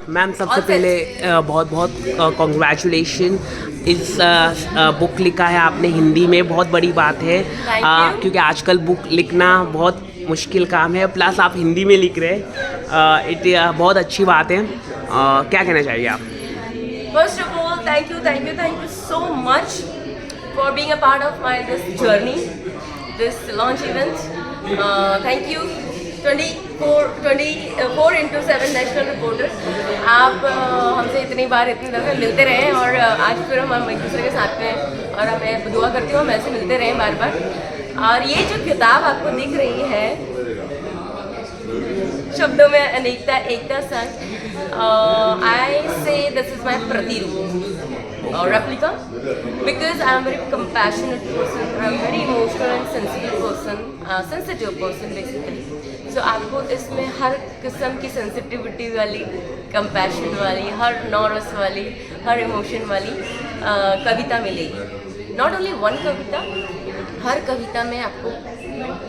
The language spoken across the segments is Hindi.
मैम सबसे पहले बहुत बहुत कॉन्ग्रेचुलेशन। इस बुक लिखा है आपने हिंदी में, बहुत बड़ी बात है। क्योंकि आजकल बुक लिखना बहुत मुश्किल काम है, प्लस आप हिंदी में लिख रहे हैं, बहुत अच्छी बात है। क्या कहना चाहिए आप? First of all, thank you so much for being a part of my this journey, this launch event. Thank you, 24 into 7 national reporter. आप हमसे इतनी बार इतनी दफ़े मिलते रहे और आज फिर हम एक दूसरे के साथ में हैं और मैं दुआ करती हूँ हम ऐसे मिलते रहें बार बार। और ये जो किताब आपको दिख रही है, शब्दों में अनेकता एकता संग, आई से दिस इज माई प्रतिरूप और replica, because I am very compassionate person, I am very emotional and sensitive person basically. So आपको इसमें हर किस्म की सेंसिटिविटी वाली, कंपैशन वाली, हर नॉरस वाली, हर इमोशन वाली कविता मिलेगी। नॉट ओनली वन कविता, हर कविता में आपको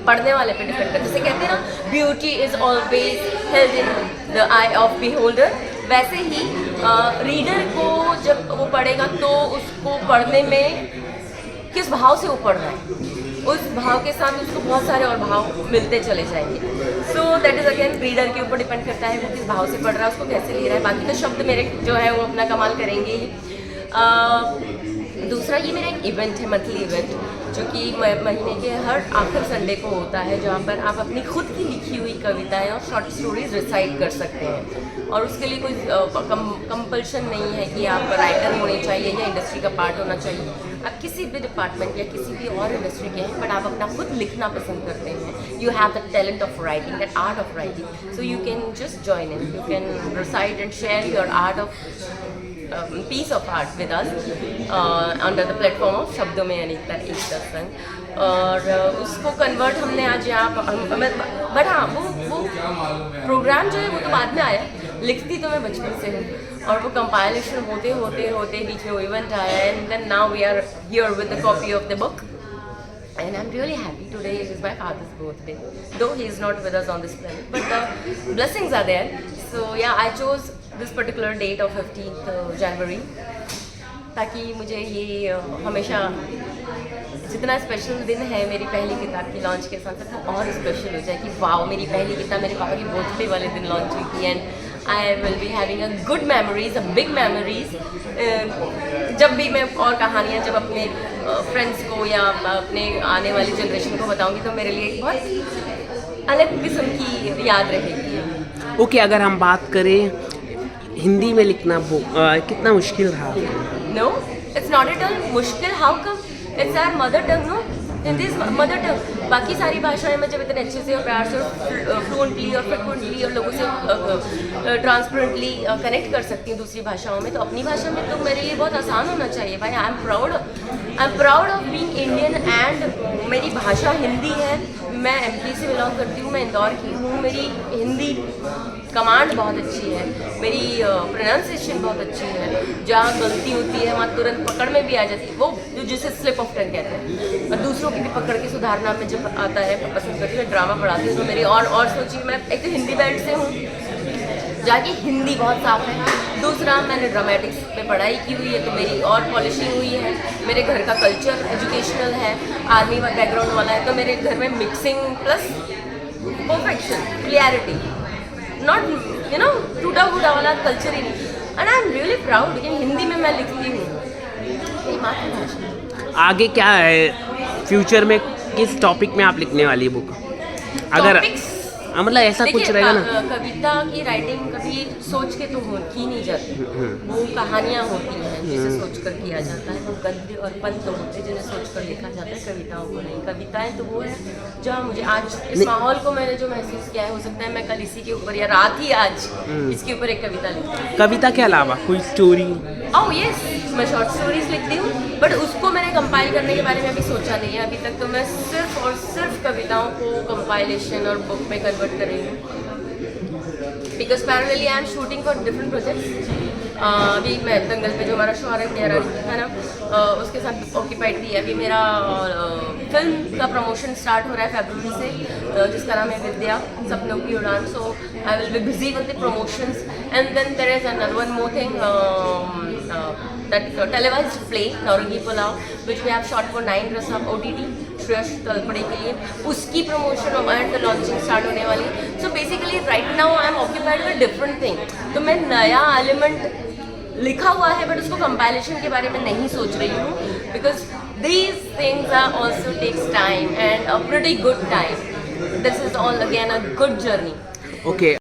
पढ़ने वाले पे डिपेंड करता है। जैसे कहते हैं ना, beauty is always held in the I of beholder, वैसे ही रीडर को जब वो पढ़ेगा तो उसको पढ़ने में किस भाव से वो पढ़ रहा है, उस भाव के साथ उसको बहुत सारे और भाव मिलते चले जाएंगे। So that is again reader के ऊपर डिपेंड करता है वो किस भाव से पढ़ रहा है, उसको कैसे ले रहा है। बाकी तो शब्द मेरे जो है वो अपना कमाल करेंगे ही। दूसरा, ये मेरा एक इवेंट है, मंथली इवेंट, जो कि महीने के हर आखिर संडे को होता है, जहाँ पर आप अपनी खुद की लिखी हुई कविताएं और शॉर्ट स्टोरीज रिसाइट कर सकते हैं। और उसके लिए कोई कंपल्शन नहीं है कि आप राइटर होने चाहिए या इंडस्ट्री का पार्ट होना चाहिए। आप किसी भी डिपार्टमेंट या किसी भी और इंडस्ट्री के हैं, बट आप अपना खुद लिखना पसंद करते हैं, you have the talent of writing, that art of writing, so you can just join in, you can recite and share your art of piece of art with us under the platform of शब्दों में अनेकता एकता संग। और उसको कन्वर्ट हमने आज यहाँ, बट हाँ वो प्रोग्राम जो है वो तो बाद में आया, लिखती तो मैं बचपन से हूँ, और वो कंपाइलेशन होते होते होते बीच में वो इवेंट आया, and then now we are here with the copy of the book. And I'm really happy today is my father's birthday, though he is not with us on this planet, but the blessings are there. So yeah, I chose this particular date of 15th January, ताकि मुझे ये हमेशा जितना स्पेशल दिन है मेरी पहली किताब की लॉन्च के साथ साथ वो और स्पेशल हो जाए कि वाओ, मेरी पहली किताब मेरे पापा की बर्थडे वाले दिन लॉन्च हुई थी, and I will be having a good memories, a big memories. जब भी मैं और कहानियाँ जब अपने फ्रेंड्स को या अपने आने वाली जनरेशन को बताऊँगी तो मेरे लिए एक बहुत अलग किस्म की याद रहेगी। ओके, अगर हम बात करें हिंदी में लिखना कितना मुश्किल रहा? No, it's not at all मुश्किल। How come? It's our mother tongue, no, Hindi is mother tongue. बाकी सारी भाषाएं मैं जब इतने अच्छे से और प्यार से और फ्लुएंटली और फ्रिक्वेंटली और लोगों से ट्रांसपेरेंटली कनेक्ट कर सकती हूँ दूसरी भाषाओं में, तो अपनी भाषा में तो मेरे लिए बहुत आसान होना चाहिए भाई। I am proud of being Indian, and मेरी भाषा हिंदी है। मैं एमपी से बिलोंग करती हूँ, मैं इंदौर की हूँ। मेरी हिंदी कमांड बहुत अच्छी है, मेरी प्रोनाउंसिएशन बहुत अच्छी है, जहाँ गलती होती है वहाँ तुरंत पकड़ में भी आ जाती है, वो जिसे स्लिप ऑफ टंग कहते हैं। और दूसरों की भी पकड़ के सुधारना में जब आता है, मैं पसंद करती हूँ, ड्रामा पढ़ाती हूँ तो मेरी और सोचिए, मैं एक तो हिंदी बेल्ट से हूँ, जाके हिंदी बहुत साफ है। दूसरा, मैंने ड्रामेटिक्स में पढ़ाई की हुई है तो मेरी और पॉलिशिंग हुई है। मेरे घर का कल्चर एजुकेशनल है, आर्मी बैकग्राउंड वाला है, तो मेरे घर में mixing plus perfection, clarity, not टूटा फूटा वाला कल्चर ही नहीं। And I am really proud कि हिंदी में मैं लिखती हूँ, मेरी मातृभाषा। आगे क्या है फ्यूचर में, किस टॉपिक में आप लिखने वाली है बुक? अगर मतलब ऐसा कुछ रहेगा ना, कविता की राइटिंग कभी सोच के तो की नहीं जाती, वो कहानियाँ होती हैं जिसे सोच कर किया जाता है। वो गद्य और पद तो होते हैं जिन्हें सोच कर लिखा जाता है, कविताओं को नहीं। कविताएं तो वो है जहाँ मुझे आज इस माहौल को मैंने जो महसूस किया है, हो सकता है मैं कल इसी के ऊपर या रात ही आज इसके ऊपर एक कविता लिखूँ। कविता के अलावा कोई स्टोरी? ओह यस, मैं शॉर्ट स्टोरीज लिखती हूँ, बट उसको मैंने कंपाइल करने के बारे में अभी सोचा नहीं है। अभी तक तो मैं सिर्फ और सिर्फ कविताओं को कंपाइलेशन और बुक में कन्वर्ट कर रही हूँ। Because parallelly I am shooting for different projects. अभी मैं दंगल पे जो हमारा शो आ रहा है तेरा है ना, उसके साथ ऑक्यूपाइड थी। अभी मेरा फिल्म का प्रमोशन स्टार्ट हो रहा है फरवरी से, जिसका नाम है विद्या सपनों की उड़ान। So I will be busy with the promotions and then there is another one more thing, that televised play Naurangi Pulao, which we have shot for 9 Rasa OTT Shreyas Talpade के लिए, उसकी promotion and the launching start होने वाली। So basically right now I am occupied with different thing. तो मैं नया एलिमेंट लिखा हुआ है बट उसको कंपाइलेशन के बारे में नहीं सोच रही हूँ, because these things are also takes time and a pretty good time. This is all again a good journey. Okay